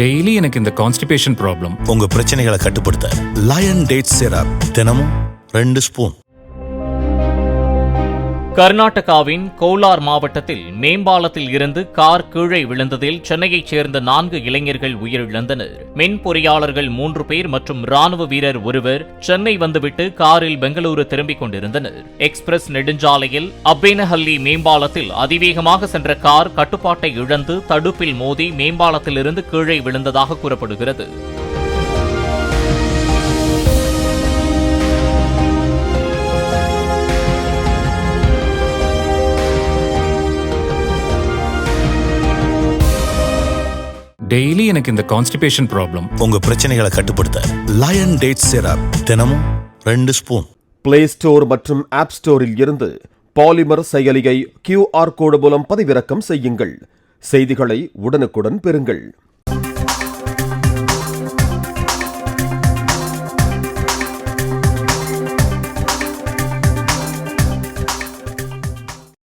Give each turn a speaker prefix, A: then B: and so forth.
A: Daily எனக்கு இந்த constipation problem.
B: உங்க பிரச்சனைகளை கட்டுப்படுத்த லயன் டேட் சிரப் தினமும் 2 ஸ்பூன்.
C: கர்நாடகாவின் கோலார் மாவட்டத்தில் மேம்பாலத்தில் இருந்து கார் கீழே விழுந்ததில் சென்னையைச் சேர்ந்த 4 இளைஞர்கள் உயிரிழந்தனர். மின் பொறியாளர்கள் 3 பேர் மற்றும் ராணுவ வீரர் ஒருவர் சென்னை வந்துவிட்டு காரில் பெங்களூரு திரும்பிக் கொண்டிருந்தனர். எக்ஸ்பிரஸ் நெடுஞ்சாலையில் அப்பேனஹள்ளி மேம்பாலத்தில் அதிவேகமாக சென்ற கார் கட்டுப்பாட்டை இழந்து தடுப்பில் மோதி மேம்பாலத்திலிருந்து கீழே விழுந்ததாக கூறப்படுகிறது.
A: டெய்லி எனக்கு இந்த கான்ஸ்டிபேஷன் ப்ராப்ளம்.
B: உங்க பிரச்சனைகளை கட்டுப்படுத்த லயன் டேட் சிரப் தினமும் 2 ஸ்பூன்.
D: பிளே ஸ்டோர் மற்றும் ஆப் ஸ்டோரில் இருந்து பாலிமர் செயலியை QR கோடு மூலம் பதிவிறக்கம் செய்யுங்கள். செய்திகளை உடனுக்குடன் பெறுங்கள்.